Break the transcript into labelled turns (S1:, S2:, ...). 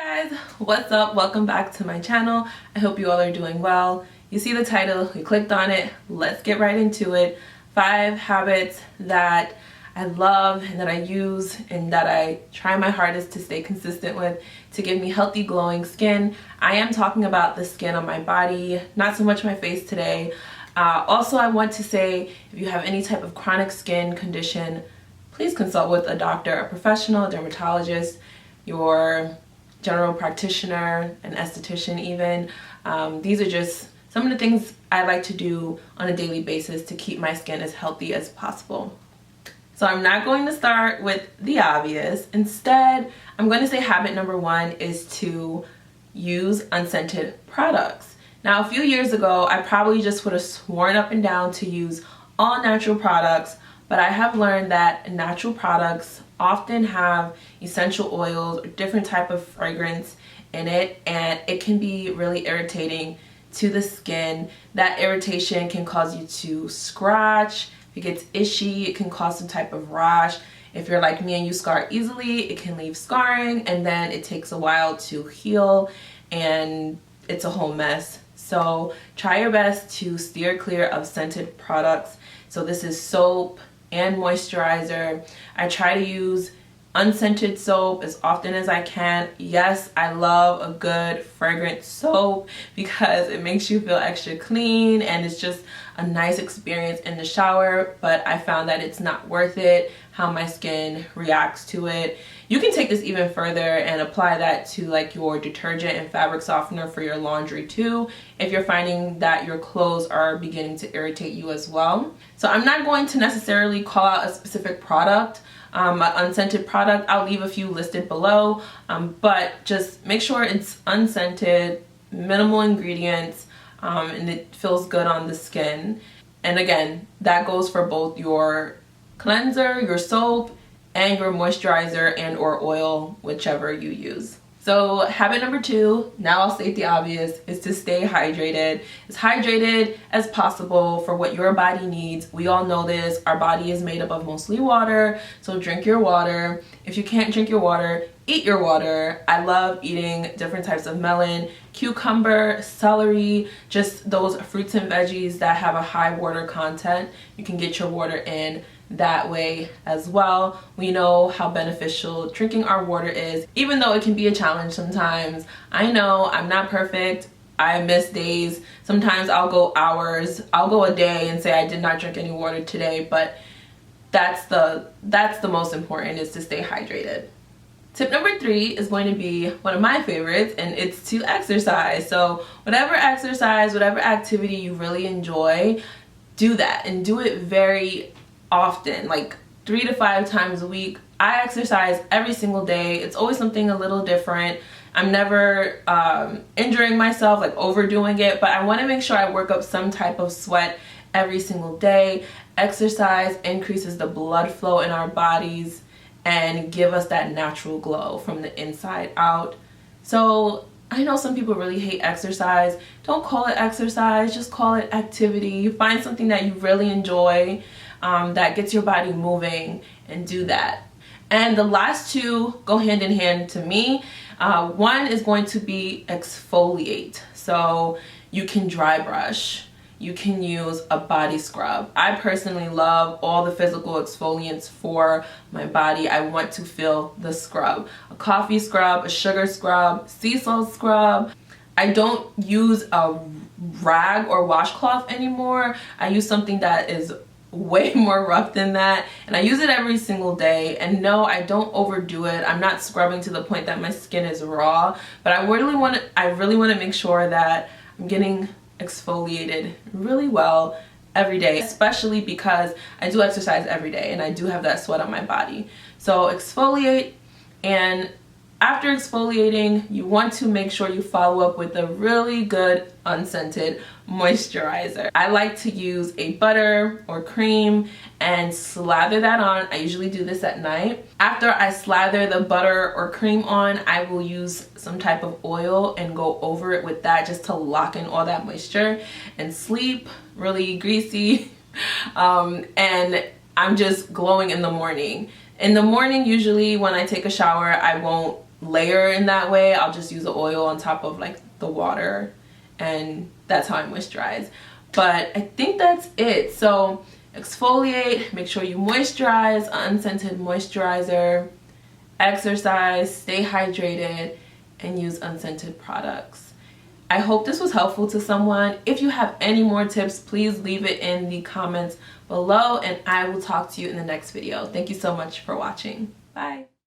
S1: Guys, what's up? Welcome back to my channel. I hope you all are doing well. You see the title, you clicked on it. Let's get right into it. 5 habits that I love and that I use and that I try my hardest to stay consistent with to give me healthy glowing skin. I am talking about the skin on my body, not so much my face today. Also, I want to say, if you have any type of chronic skin condition, please consult with a doctor, a professional, a dermatologist, your general practitioner, an esthetician even. These are just some of the things I like to do on a daily basis to keep my skin as healthy as possible. So I'm not going to start with the obvious. Instead, I'm going to say habit number 1 is to use unscented products. Now, a few years ago, I probably just would have sworn up and down to use all natural products, but I have learned that natural products often have essential oils or different type of fragrance in it, and it can be really irritating to the skin. That irritation can cause you to scratch. If it gets itchy, it can cause some type of rash. If you're like me and you scar easily, it can leave scarring, and then it takes a while to heal, and it's a whole mess. So try your best to steer clear of scented products. So this is soap and moisturizer. I try to use unscented soap as often as I can. Yes, I love a good fragrant soap because it makes you feel extra clean and it's just a nice experience in the shower, but I found that it's not worth it how my skin reacts to it. You can take this even further and apply that to like your detergent and fabric softener for your laundry too, if you're finding that your clothes are beginning to irritate you as well. So I'm not going to necessarily call out a specific product, an unscented product. I'll leave a few listed below, but just make sure it's unscented, minimal ingredients, and it feels good on the skin. And again, that goes for both your cleanser, your soap, and your moisturizer and or oil, whichever you use. So habit number 2, now I'll state the obvious, is to stay hydrated. As hydrated as possible for what your body needs. We all know this, our body is made up of mostly water, so drink your water. If you can't drink your water, eat your water. I love eating different types of melon, cucumber, celery, just those fruits and veggies that have a high water content. You can get your water in that way as well. We know how beneficial drinking our water is, even though it can be a challenge sometimes. I know I'm not perfect. I miss days. Sometimes I'll go hours, I'll go a day and say I did not drink any water today, but that's the most important, is to stay hydrated. Tip number 3 is going to be one of my favorites, and it's to exercise. So whatever exercise, whatever activity you really enjoy, do that, and do it very often, like 3 to 5 times a week. I exercise every single day. It's always something a little different. I'm never injuring myself, like overdoing it, but I want to make sure I work up some type of sweat every single day. Exercise increases the blood flow in our bodies and give us that natural glow from the inside out. So I know some people really hate exercise. Don't call it exercise, just call it activity. Find something that you really enjoy, that gets your body moving, and do that. And the last 2 go hand in hand to me. 1 is going to be exfoliate. So you can dry brush. You can use a body scrub. I personally love all the physical exfoliants for my body. I want to feel the scrub. A coffee scrub, a sugar scrub, sea salt scrub. I don't use a rag or washcloth anymore. I use something that is way more rough than that, and I use it every single day. And no, I don't overdo it. I'm not scrubbing to the point that my skin is raw, but I really want to make sure that I'm getting exfoliated really well every day, especially because I do exercise every day and I do have that sweat on my body. So exfoliate, and after exfoliating, you want to make sure you follow up with a really good unscented moisturizer. I like to use a butter or cream and slather that on. I usually do this at night. After I slather the butter or cream on, I will use some type of oil and go over it with that just to lock in all that moisture and sleep really greasy. And I'm just glowing in the morning. In the morning, usually when I take a shower, I won't layer in that way. I'll just use the oil on top of like the water, and that's how I moisturize. But I think that's it. So exfoliate, make sure you moisturize, unscented moisturizer, exercise, stay hydrated, and use unscented products. I hope this was helpful to someone. If you have any more tips, please leave it in the comments below, and I will talk to you in the next video. Thank you so much for watching. Bye.